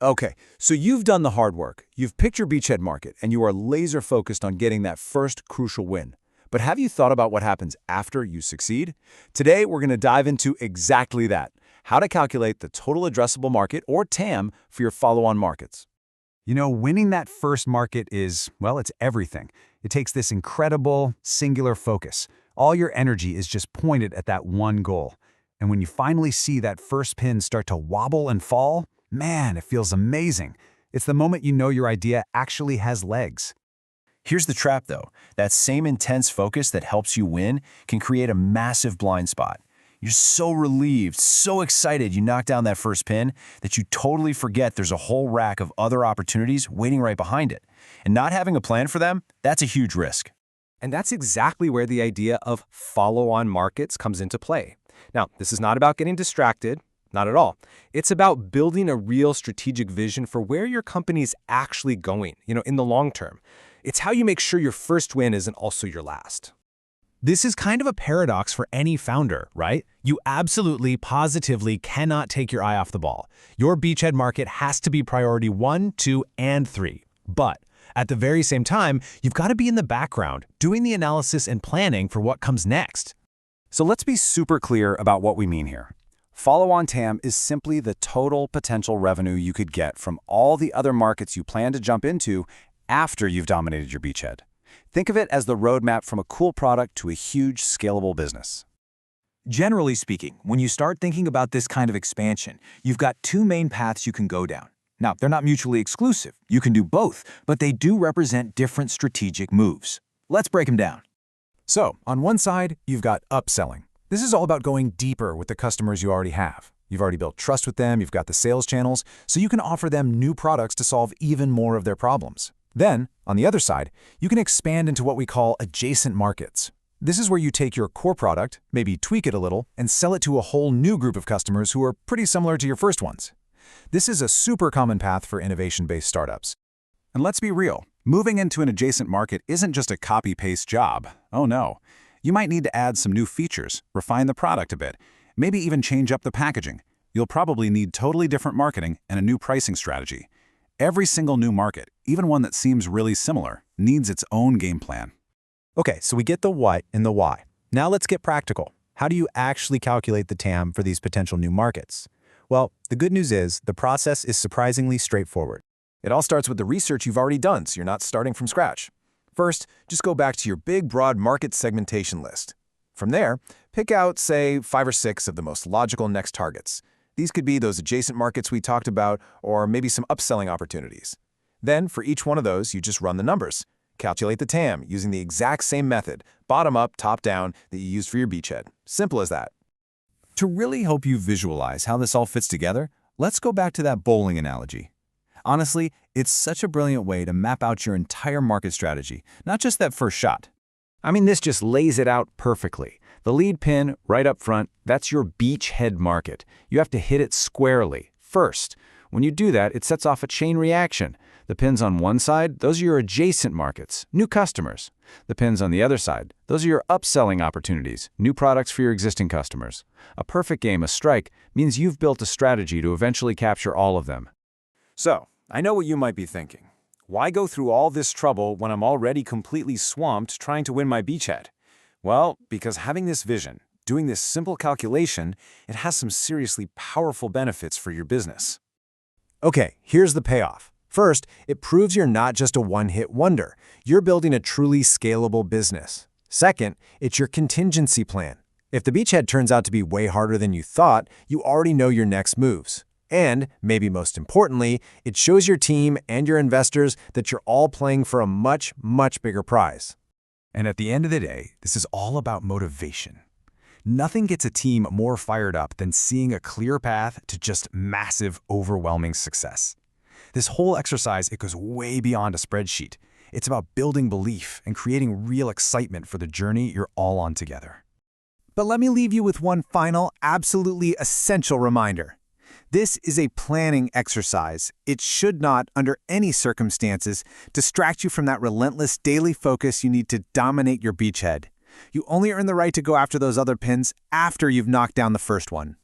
Okay, so you've done the hard work. You've picked your beachhead market, and you are laser focused on getting that first crucial win. But have you thought about what happens after you succeed? Today, we're going to dive into exactly that, how to calculate the total addressable market, or TAM, for your follow-on markets. You know, winning that first market is, well, it's everything. It takes this incredible, singular focus. All your energy is just pointed at that one goal. And when you finally see that first pin start to wobble and fall, man, it feels amazing. It's the moment you know your idea actually has legs. Here's the trap, though. That same intense focus that helps you win can create a massive blind spot. You're so relieved, so excited you knock down that first pin that you totally forget there's a whole rack of other opportunities waiting right behind it. And not having a plan for them, that's a huge risk. And that's exactly where the idea of follow-on markets comes into play. Now, this is not about getting distracted, not at all. It's about building a real strategic vision for where your company's actually going, in the long term. It's how you make sure your first win isn't also your last. This is kind of a paradox for any founder, right? You absolutely, positively cannot take your eye off the ball. Your beachhead market has to be priority 1, 2, and 3. But at the very same time, you've got to be in the background, doing the analysis and planning for what comes next. So let's be super clear about what we mean here. Follow-on TAM is simply the total potential revenue you could get from all the other markets you plan to jump into after you've dominated your beachhead. Think of it as the roadmap from a cool product to a huge, scalable business. Generally speaking, when you start thinking about this kind of expansion, you've got two main paths you can go down. Now, they're not mutually exclusive. You can do both, but they do represent different strategic moves. Let's break them down. So, on one side, you've got upselling. This is all about going deeper with the customers you already have. You've already built trust with them, you've got the sales channels, so you can offer them new products to solve even more of their problems. Then, on the other side, you can expand into what we call adjacent markets. This is where you take your core product, maybe tweak it a little, and sell it to a whole new group of customers who are pretty similar to your first ones. This is a super common path for innovation-based startups. And let's be real, moving into an adjacent market isn't just a copy-paste job. Oh no. You might need to add some new features, refine the product a bit, maybe even change up the packaging. You'll probably need totally different marketing and a new pricing strategy. Every single new market, even one that seems really similar, needs its own game plan. Okay, so we get the what and the why. Now let's get practical. How do you actually calculate the TAM for these potential new markets? Well, the good news is the process is surprisingly straightforward. It all starts with the research you've already done, so you're not starting from scratch. First, just go back to your big, broad market segmentation list. From there, pick out, say, 5 or 6 of the most logical next targets. These could be those adjacent markets we talked about, or maybe some upselling opportunities. Then, for each one of those, you just run the numbers. Calculate the TAM using the exact same method, bottom up, top down, that you used for your beachhead. Simple as that. To really help you visualize how this all fits together, let's go back to that bowling analogy. Honestly, it's such a brilliant way to map out your entire market strategy, not just that first shot. I mean, this just lays it out perfectly. The lead pin, right up front, that's your beachhead market. You have to hit it squarely, first. When you do that, it sets off a chain reaction. The pins on one side, those are your adjacent markets, new customers. The pins on the other side, those are your upselling opportunities, new products for your existing customers. A perfect game, a strike, means you've built a strategy to eventually capture all of them. So, I know what you might be thinking. Why go through all this trouble when I'm already completely swamped trying to win my beachhead? Well, because having this vision, doing this simple calculation, it has some seriously powerful benefits for your business. Okay, here's the payoff. First, it proves you're not just a one-hit wonder. You're building a truly scalable business. Second, it's your contingency plan. If the beachhead turns out to be way harder than you thought, you already know your next moves. And, maybe most importantly, it shows your team and your investors that you're all playing for a much, much bigger prize. And at the end of the day, this is all about motivation. Nothing gets a team more fired up than seeing a clear path to just massive, overwhelming success. This whole exercise, it goes way beyond a spreadsheet. It's about building belief and creating real excitement for the journey you're all on together. But let me leave you with one final, absolutely essential reminder. This is a planning exercise. It should not, under any circumstances, distract you from that relentless daily focus you need to dominate your beachhead. You only earn the right to go after those other pins after you've knocked down the first one.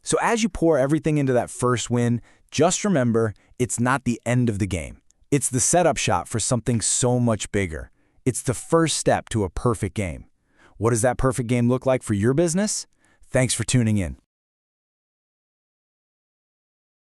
So as you pour everything into that first win, just remember, It's not the end of the game. It's the setup shot for something so much bigger. It's the first step to a perfect game. What does that perfect game look like for your business? Thanks for tuning in.